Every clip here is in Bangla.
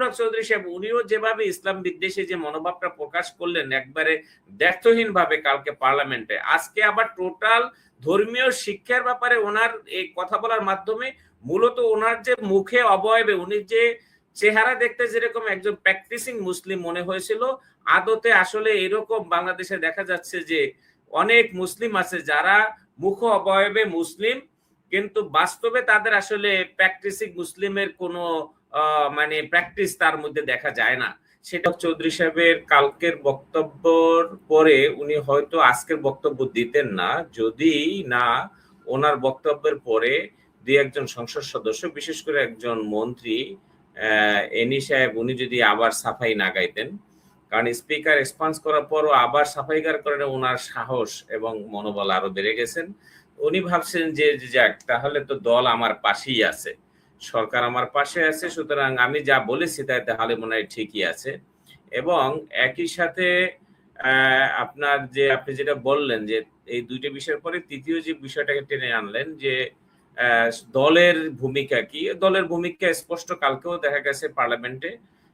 মনিরুল হক চৌধুরী সাহেব উনিও যেভাবে ইসলাম বিদ্বেষী যে মনোভাবটা প্রকাশ করলেন একবারে দ্ব্যর্থহীন ভাবে কালকে পার্লামেন্টে, আজকে আবার টোটাল ধর্মীয় শিক্ষার ব্যাপারে ওনার এই কথা বলার মাধ্যমে মূলত ওনার যে মুখে অবয়বে উনি যে চেহারা দেখতে যেরকম একজন প্র্যাকটিসিং মুসলিম মনে হয়েছিল, আদতে আসলে এরকম বাংলাদেশে দেখা যাচ্ছে যে অনেক মুসলিম আছে যারা মুখ অবয়বে মুসলিম কিন্তু বাস্তবে তাদের আসলে প্র্যাকটিসিং মুসলিমের কোনো মানে প্র্যাকটিস তার মধ্যে দেখা যায় না। সেটা চৌধুরী সাহেবের কালকের বক্তব্যর পরে উনি হয়তো আজকের বক্তব্য দিতেন না যদি না ওনার বক্তব্যের পরে দুই একজন সংসদ সদস্য, বিশেষ করে একজন মন্ত্রী এনি সাহেব, উনি যদি আবার সাফাই না গাইতেন। কারণ স্পিকার এক্সপান্স করার পরও আবার সাফাইগার করেন ওনার সাহস এবং মনোবল আরো বেড়ে গেছেন। উনি ভাবছেন যে যাক তাহলে তো দল আমার পাশেই আছে, সরকার আমার পাশে আছে, সুতরাং আমি যা বলেছি তাই তাহলে মনে হয় ঠিকই আছে। এবং একই সাথে আপনার যে আপনি যেটা বললেন যে এই দুইটা বিষয়ের পরে তৃতীয় যে বিষয়টাকে টেনে আনলেন যে দলের ভূমিকা কি, দলের ভূমিকা স্পষ্ট কালকেও দেখা গেছে পার্লামেন্টে,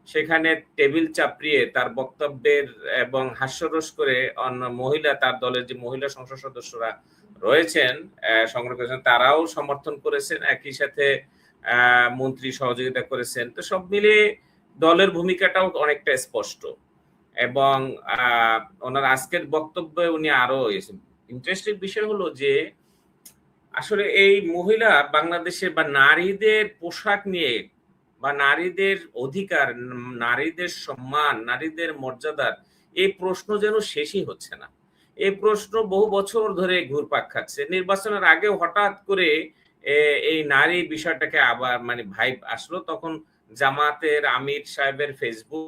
সেখানে টেবিল চাপড়িয়ে তার বক্তব্যের এবং হাস্যরস করে অন্য মহিলা, তার দলের যে মহিলা সংসদ সদস্যরা রয়েছেন সংগ্রহ করেছেন তারাও সমর্থন করেছেন, একই সাথে মন্ত্রী সহযোগিতা করেছেন। তো সব মিলিয়ে দলের ভূমিকাটাও অনেকটা স্পষ্ট। এবং ওনার আজকের বক্তব্যে উনি আরো ইন্টারেস্টিং বিষয় হলো যে আসলে এই মহিলা বাংলাদেশে বা নারীদের পোশাক নিয়ে বা নারীদের অধিকার, নারীদের সম্মান, নারীদের মর্যাদার এই প্রশ্ন যেন শেষই হচ্ছে না। এই প্রশ্ন বহু বছর ধরে ঘুরপাক খাচ্ছে। নির্বাচনের আগে হঠাৎ করে এই নারী বিষয়টাকে আবার মানে ভাইব আসলো, তখন জামাতের আমির সাহেবের ফেসবুক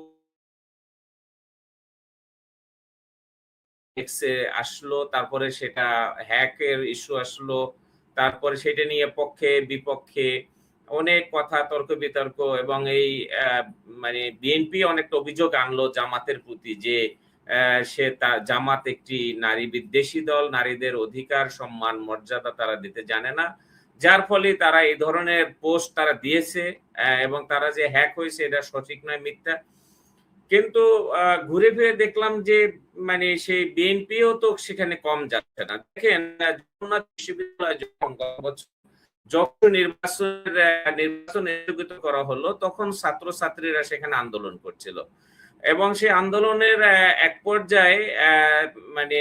আসলো, তারপরে সেটা হ্যাকের ইস্যু আসলো, তারপরে সেটা নিয়ে পক্ষে বিপক্ষে অনেক কথা, তর্ক বিতর্ক, এবং এই মানে বিএনপি অনেকটা অভিযোগ আনলো জামাতের প্রতি যে সে জামাত একটি নারী বিদ্বেষী দল, নারীদের অধিকার সম্মান মর্যাদা তারা দিতে জানে না, যার ফলে তারা এই ধরনের পোস্ট তারা দিয়েছে এবং তারা যে হ্যাক হয়েছে এটা সঠিক নয়, মিথ্যা। কিন্তু ঘুরে ফিরে দেখলাম যে মানে সেই বিএনপিও তো সেখানে কম যাচ্ছে না। দেখেন জগন্নাথ বিশ্ববিদ্যালয় যখন নির্বাচন স্থগিত করা হলো তখন ছাত্রছাত্রীরা সেখানে আন্দোলন করছিল এবং সেই আন্দোলনের এক পর্যায়ে মানে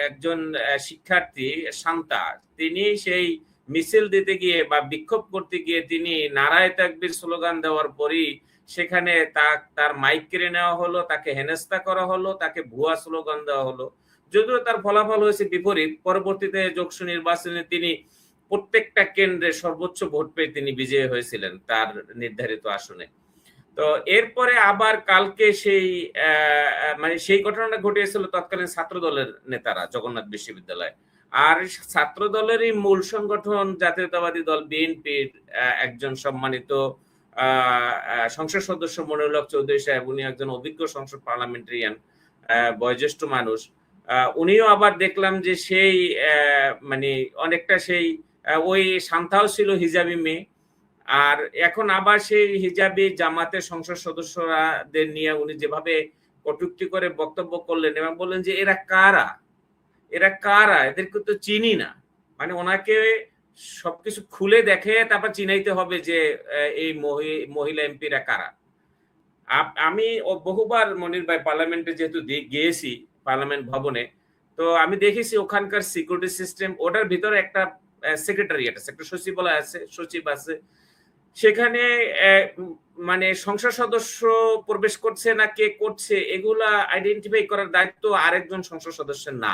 একজন শিক্ষার্থী শান্তা, তিনি সেই মিছিল দিতে গিয়ে বা বিক্ষোভ করতে গিয়ে তিনি নারায়ে তাকবীর স্লোগান দেওয়ার পরই সেখানে তার মাইক কেড়ে নেওয়া হলো, তাকে হেনস্থা করা হলো, তাকে ভুয়া স্লোগান দেওয়া হলো। যদিও তার ফলাফল হয়েছে বিপরীত, পরবর্তীতে যোগসু নির্বাচনে তিনি প্রত্যেকটা কেন্দ্রে সর্বোচ্চ ভোট পেয়ে তিনি বিজয়ী হয়েছিলেন তার নির্ধারিত আসনে। তো এরপরে আবার কালকে সেই মানে সেই ঘটনাটা ঘটিয়েছিল তৎকালীন ছাত্র দলের নেতারা জগন্নাথ বিশ্ববিদ্যালয়, আর ছাত্র দলেরই মূল সংগঠন জাতীয়তাবাদী দল বিএনপির একজন সম্মানিত সংসদ সদস্য মনিরুল হক চৌধুরী সাহেব, উনি একজন অভিজ্ঞ সংসদ পার্লামেন্টারিয়ান, বয়োজ্যেষ্ঠ মানুষ, উনিও আবার দেখলাম যে সেই মানে অনেকটা সেই ওই শান্তাও ছিল হিজাবি মেয়ে, আর এখন আবার সেই হিজাবি জামাতের সংসদ সদস্যদের নিয়ে উনি যেভাবে কটূক্তি করে বক্তব্য করলেন এবং বললেন যে এরা কারা, এরা কারা, এদেরকে তো চিনি না। মানে ওনাকে সবকিছু খুলে দেখে তারপর চিনাইতে হবে যে এই মহিলা এমপিরা কারা। আমি বহুবার মনির ভাই পার্লামেন্টে যেহেতু গিয়েছি পার্লামেন্ট ভবনে, তো আমি দেখেছি ওখানকার সিকিউরিটি সিস্টেম, ওটার ভিতরে একটা সেক্রেটারিয়েট আছে, একটা সচিবালয় আছে, সচিব আছে, সেখানে মানে সংসদ সদস্য প্রবেশ করছে না কে করছে এগুলা আইডেন্টিফাই করার দায়িত্ব আরেকজন সংসদ সদস্যের না,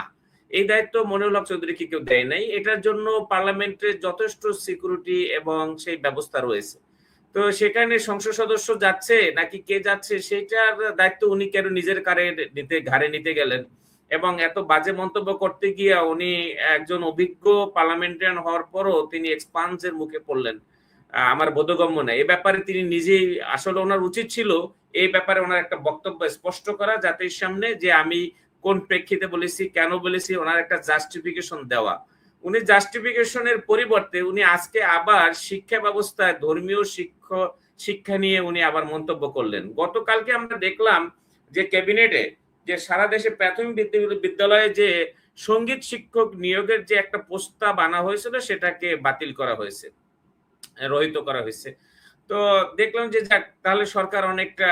এই দায়িত্ব মনিরুল হক চৌধুরীকে কেউ দেয় নাই। এটার জন্য পার্লামেন্টে যথেষ্ট সিকিউরিটি এবং সেই ব্যবস্থা রয়েছে। তো সেখানে সংসদ সদস্য যাচ্ছে নাকি কে যাচ্ছে সেটার দায়িত্ব উনি কেন নিজের ঘাড়ে নিতে গেলেন এবং এত বাজে মন্তব্য করতে গিয়ে উনি একজন অভিজ্ঞ পার্লামেন্টারিয়ান হওয়ার পরও তিনি এক্সপান্সের মুখে পড়লেন, আমার বোধগম্য না। এই ব্যাপারে তিনি নিজেই আসলে ওনার উচিত ছিল এই ব্যাপারে ওনার একটা বক্তব্য স্পষ্ট করা জাতির সামনে যে আমি কোন প্রেক্ষিতে বলেছি, কেন বলেছি, ওনার একটা জাস্টিফিকেশন দেওয়া। উনি জাস্টিফিকেশনের পরিবর্তে উনি আজকে আবার শিক্ষা ব্যবস্থায় ধর্মীয় শিক্ষা নিয়ে উনি আবার মন্তব্য করলেন। গতকালকে আমরা দেখলাম যে ক্যাবিনেটে যে সারা দেশে প্রাথমিক বিদ্যালয়ে যে সঙ্গীত শিক্ষক নিয়োগের যে একটা প্রস্তাব আনা হয়েছিল সেটাকে বাতিল করা হয়েছে, রহিত করা হয়েছে। তো দেখলাম যে যাক, তাহলে সরকার অনেকটা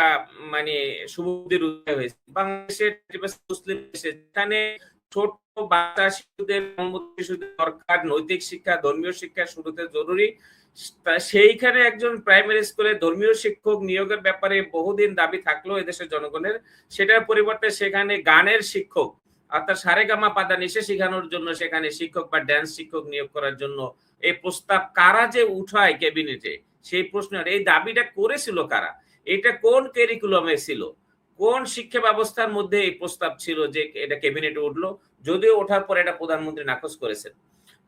মানে সুবিধার উদয় হয়েছে। বাংলাদেশের মুসলিম দেশে যেখানে ছোট বাচ্চা শিশুদের দরকার নৈতিক শিক্ষা, ধর্মীয় শিক্ষা শুরুতে জরুরি, সেইখানে একজন প্রাইমারি স্কুলে ধর্মীয় শিক্ষক নিয়োগের ব্যাপারে বহুদিন দাবি থাকলো এদেশের জনগণের, সেটার পরিবর্তে সেখানে গানের শিক্ষক অর্থাৎ সারেগামা পাদা নিশে শেখানোর জন্য সেখানে শিক্ষক বা ড্যান্স শিক্ষক নিয়োগ করার জন্য এই প্রস্তাব কারা যে উঠায় ক্যাবিনেটে, সেই প্রশ্নের এই দাবিটা করেছিল কারা, এটা কোন কারিকুলামে ছিল, কোন শিক্ষা ব্যবস্থার মধ্যে এই প্রস্তাব ছিল যে এটা ক্যাবিনেটে উঠলো, যদিও ওঠার পর এটা প্রধানমন্ত্রী নাকচ করেছেন।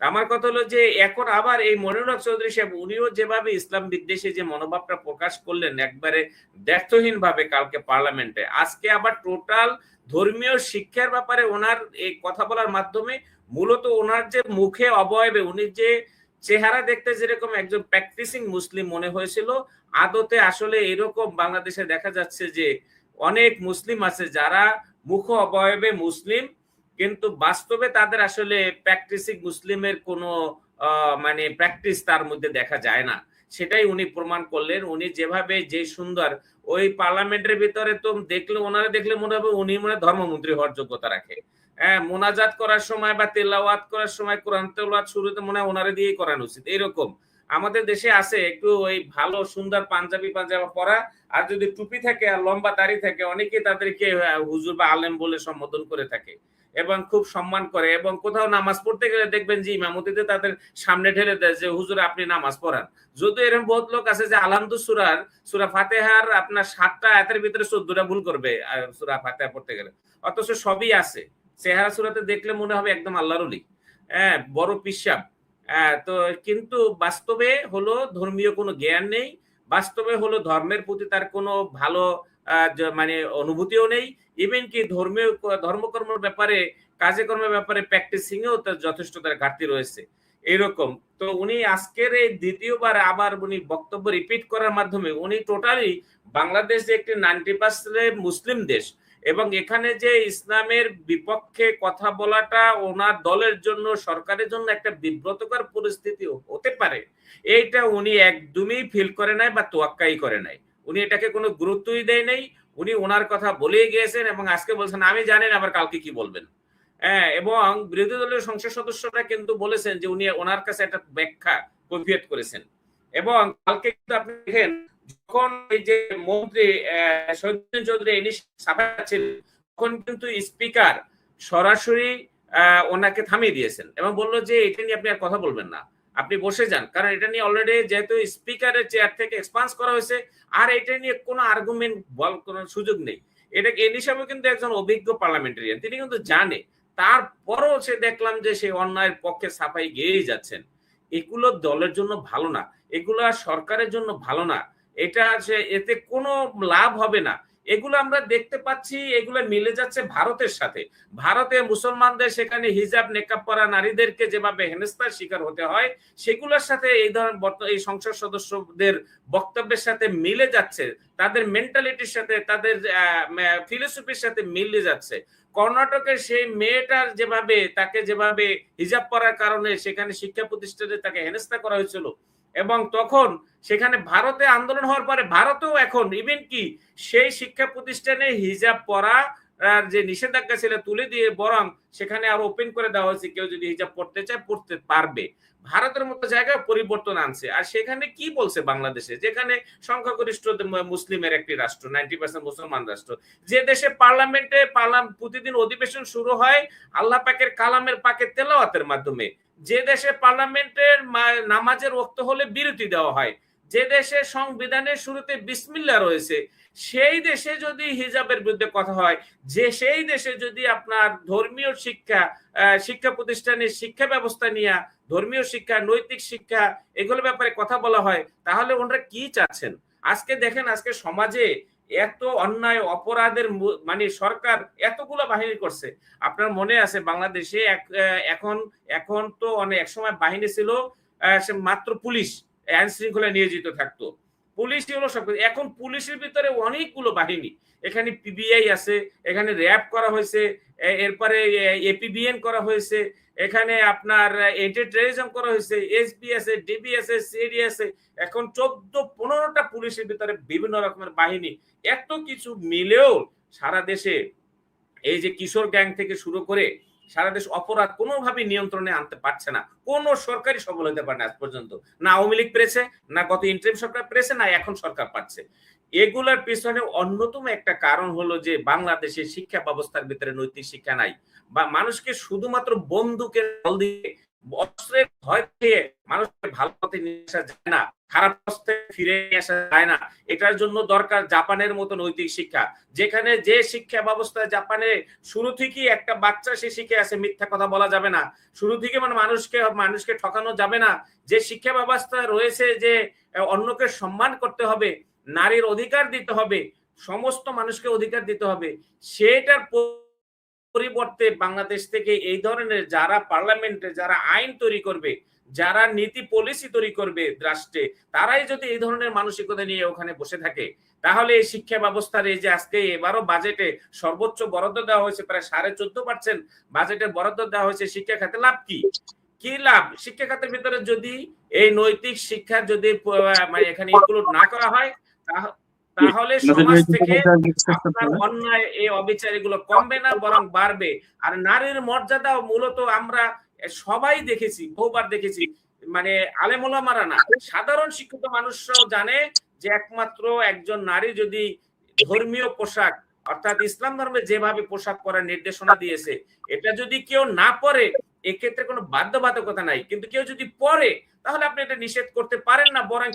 আমার কথা হলো যে এখন আবার এই মনিরুল হক চৌধুরী সাহেব উনিও যেভাবে ইসলাম বিদ্বেষী যে মনোভাবটা প্রকাশ করলেন একবারে দ্ব্যর্থহীন ভাবে কালকে পার্লামেন্টে, আজকে আবার টোটাল ধর্মীয় শিক্ষার ব্যাপারে ওনার এই কথা বলার মাধ্যমে মূলত ওনার যে মুখে অবয়বে উনি যে চেহারা দেখতে যেরকম একজন প্র্যাকটিসিং মুসলিম মনে হয়েছিল, আদতে আসলে এরকম বাংলাদেশে দেখা যাচ্ছে যে অনেক মুসলিম আছে যারা মুখ অবয়বে মুসলিম কিন্তু বাস্তবে তাদের আসলে প্র্যাকটিসিং মুসলিমের কোনো মানে প্র্যাকটিস তার মধ্যে দেখা যায় না। সেটাই উনি প্রমাণ করলেন। উনি যেভাবে যে সুন্দর ওই পার্লামেন্টের ভিতরে তো দেখলে ওনারা দেখলে মনে হবে উনি মনে ধর্মমন্ত্রী হওয়ার যোগ্যতা রাখে। হ্যাঁ, মোনাজাত করার সময় বা তেলাওয়াত করার সময় কোরআন তেলাওয়াত শুরুতে মনে হয় ওনারা দিয়েই করানো উচিত। এরকম আমাদের দেশে আছে একটু ওই ভালো সুন্দর পাঞ্জাবি পাঞ্জাবা পরা আর যদি টুপি থাকে আর লম্বা দাড়ি থাকে অনেকে তাদেরকে হুজুর বা আলেম বলে সম্বোধন করে থাকে এবং খুব সম্মান করে এবং কোথাও নামাজ পড়তে গেলে দেখবেন যে ইমামতিতে তাদের সামনে ঠেলে দেয় যে হুজুর আপনি নামাজ পড়ান। যদিও এরকম বহুত লোক আছে যে আলহামদু সূরা ফাতিহার আপনার 7টা আয়াতের ভিতরে 14টা ভুল করবে সূরা ফাতিহা পড়তে গেলে, অথচ সবই আছে। চেহারা সূরাতে দেখলে মনে হবে একদম আল্লাহর ওলি, হ্যাঁ বড় পিশাব। তো কিন্তু বাস্তবে হলো ধর্মীয় কোনো জ্ঞান নেই, বাস্তবে হলো ধর্মের প্রতি তার কোনো ভালো মানে অনুভূতিও নেই, ইভেন কি ধর্মীয় ধর্মকর্মের ব্যাপারে কাজে কর্মের ব্যাপারে প্র্যাকটিসিং এও তার যথেষ্ট তার ঘাটতি রয়েছে এরকম। তো উনি আজকের এই দ্বিতীয়বার আবার উনি বক্তব্য রিপিট করার মাধ্যমে উনি টোটালি বাংলাদেশ যে একটি 90% মুসলিম দেশ এবং এখানে যে ইসলামের বিপক্ষে কথা বলাটা ওনার দলের জন্য সরকারের জন্য একটা বিব্রতকর পরিস্থিতি হতে পারে, এইটা উনি একদমই ফিল করে নাই বা তোয়াক্কাই করে নাই। উনি এটাকে কোনো গুরুত্বই দেয় নাই। উনি ওনার কথা বলেই গিয়েছেন এবং আজকে বলছেন আমি জানি না আবার কালকে কি বলবেন। হ্যাঁ, এবং বিরোধী দলের সংসদ সদস্যরা কিন্তু বলেছেন যে উনি ওনার কাছে একটা ব্যাখ্যা কৈফিয়ত করেছেন এবং কালকে কিন্তু আপনি দেখেন যখন এই যে মন্ত্রী শহীদ চৌধুরী ইনি সাফাই ছিলেন তখন কিন্তু স্পিকার সরাসরি ওনাকে থামিয়ে দিয়েছেন এবং বলল যে এটা নিয়ে আপনি আর কথা বলবেন না, আপনি বসে যান, কারণ এটা নিয়ে অলরেডি যেহেতু স্পিকারের চেয়ার থেকে এক্সপান্স করা হয়েছে আর এটা নিয়ে কোনো আর্গুমেন্ট বল কোনো সুযোগ নেই। এটা এন হিসাবে কিন্তু একজন অভিজ্ঞ পার্লামেন্টারিয়ান, তিনি কিন্তু জানে, তারপরও সে দেখলাম যে সে অন্যায়ের পক্ষে সাফাই গেয়েই যাচ্ছেন। এগুলো দলের জন্য ভালো না, এগুলো সরকারের জন্য ভালো না, এটা এতে কোনো লাভ হবে না। এগুলো আমরা দেখতে পাচ্ছি, এগুলো মিলে যাচ্ছে ভারতের সাথে। ভারতে মুসলমানদের সেখানে হিজাব নেকাব পরা নারীদেরকে যেভাবে হেনস্থার শিকার হতে হয় সেগুলোর সাথে এই ধরনের এই সংসদ সদস্যদের বক্তব্যের সাথে মিলে যাচ্ছে, তাদের মেন্টালিটির সাথে তাদের ফিলোসফির সাথে মিলে যাচ্ছে। কর্ণাটকের সেই মেয়েটার যেভাবে তাকে যেভাবে হিজাব পরার কারণে সেখানে শিক্ষা প্রতিষ্ঠানে তাকে হেনস্থা করা হয়েছিল এবং তখন সেখানে ভারতে আন্দোলন হওয়ার পরে ভারতেও এখন ইভেন কি সেই শিক্ষা প্রতিষ্ঠানে হিজাব পরা যে নিষেধাজ্ঞা ছিল তুলে দিয়ে বরং সেখানে আরো ওপেন করে দেওয়া হয়েছে, কেউ যদি হিজাব পড়তে চায় পড়তে পারবে। ভারতের মতো জায়গায় পরিবর্তন আনছে। আর সেখানে কি বলছে বাংলাদেশে, যেখানে সংখ্যাগরিষ্ঠ মুসলিমের একটি রাষ্ট্র, 90% মুসলমান রাষ্ট্র, যে দেশে পার্লামেন্টে প্রতিদিন অধিবেশন শুরু হয় আল্লাহ পাকের কালামের পাকে তেলাওয়াতের মাধ্যমে, যে দেশে পার্লামেন্টের নামাজের ওয়াক্ত হলে বিরতি দেওয়া হয়, যে দেশে সংবিধানের শুরুতে বিসমিল্লাহ রয়েছে, সেই দেশে যদি হিজাবের বিরুদ্ধে কথা হয়, যে সেই দেশে যদি আপনার ধর্মীয় শিক্ষা শিক্ষা প্রতিষ্ঠানের শিক্ষা ব্যবস্থা নিয়ে ধর্মীয় শিক্ষা নৈতিক শিক্ষা এগুলোর ব্যাপারে কথা বলা হয়, তাহলে ওনারা কি চাচ্ছেন? আজকে দেখেন আজকে সমাজে এত অন্যায় অপরাধের মানে সরকার এতগুলো বাহিনী করছে। আপনার মনে আছে বাংলাদেশে এখন এখন তো অনেক একসময় বাহিনী ছিল মাত্র পুলিশ আইন শৃঙ্খলা নিয়োজিত থাকতো, পুলিশই হলো সবকিছু। এখন পুলিশের ভিতরে অনেকগুলো বাহিনী, এখানে পিবিআই আছে, এখানে র‍্যাব করা হয়েছে, এরপরে এপিবিএন করা হয়েছে, এখানে আপনার এন্টি টেররিজম করা হয়েছে, এসবি আছে, ডিবি আছে, সিডি আছে, এখন 14-15টা পুলিশের ভিতরে বিভিন্ন রকমের বাহিনী। এত কিছু মিলেও সারা দেশে এই যে কিশোর গ্যাং থেকে শুরু করে সারা দেশ অপরাধ কোনোভাবে নিয়ন্ত্রণে আনতে পারছে না। কোন সরকারি সফল হতে পারে না আজ পর্যন্ত। না আওয়ামী লীগ পেরেছে, না গত ইন্টারিম সরকার পেরেছে, না এখন সরকার পাচ্ছে। এগুলোর পিছনে অন্যতম একটা কারণ হলো যে বাংলাদেশের শিক্ষা ব্যবস্থার ভিতরে নৈতিক শিক্ষা নাই, বা মানুষকে শুধুমাত্র বন্দুকের বল দিয়ে, অস্ত্রের ভয় পেয়ে মানুষকে ভালো পথে নিয়ে আসা যায় না, খারাপ পথে ফিরে আসা যায় না। এটার জন্য দরকার জাপানের মতো নৈতিক শিক্ষা, যেখানে যে শিক্ষা ব্যবস্থা জাপানে শুরু থেকেই একটা বাচ্চা সে শিখে আছে মিথ্যা কথা বলা যাবে না, শুরু থেকে মানে মানুষকে ঠকানো যাবে না, যে শিক্ষা ব্যবস্থা রয়েছে যে অন্যকে সম্মান করতে হবে, নারীর অধিকার দিতে হবে, সমস্ত মানুষকে অধিকার দিতে হবে, সেটার পরিবর্তে বাংলাদেশ থেকে এই ধরনের যারা পার্লামেন্টে যারা আইন তৈরি করবে, যারা নীতি পলিসি তৈরি করবে রাষ্ট্রে, তারাই যদি এই ধরনের মানসিকতা নিয়ে ওখানে বসে থাকে, তাহলে এই শিক্ষা ব্যবস্থার এই যে আজকে এবারও বাজেটে সর্বোচ্চ বরাদ্দ দেওয়া হয়েছে প্রায় 14.5% বাজেটের বরাদ্দ দেওয়া হয়েছে শিক্ষা খাতে, লাভ কি? কি লাভ? শিক্ষা খাতের ভিতরে যদি এই নৈতিক শিক্ষা যদি মানে এখানে ইনক্লুড না করা হয়, তাহলে সমাজ থেকে আপনার অন্যায় এই অবিচার এগুলো কমবে না, বরং বাড়বে। আর নারীর মর্যাদা মূলত আমরা সবাই দেখেছি, বহুবার দেখেছি, মানে আলেম ওলামারা না, সাধারণ শিক্ষিত মানুষরাও জানে যে একমাত্র একজন নারী যদি ধর্মীয় পোশাক, অর্থাৎ ইসলাম ধর্মে যেভাবে পোশাক পরার নির্দেশনা দিয়েছে, এটা যদি কেউ না পরে, এক্ষেত্রে কোনো বাধ্যবাধকতা নাই, কিন্তু কেউ যদি পরে তাহলে আপনি এটা নিষেধ করতে পারেন না, বরং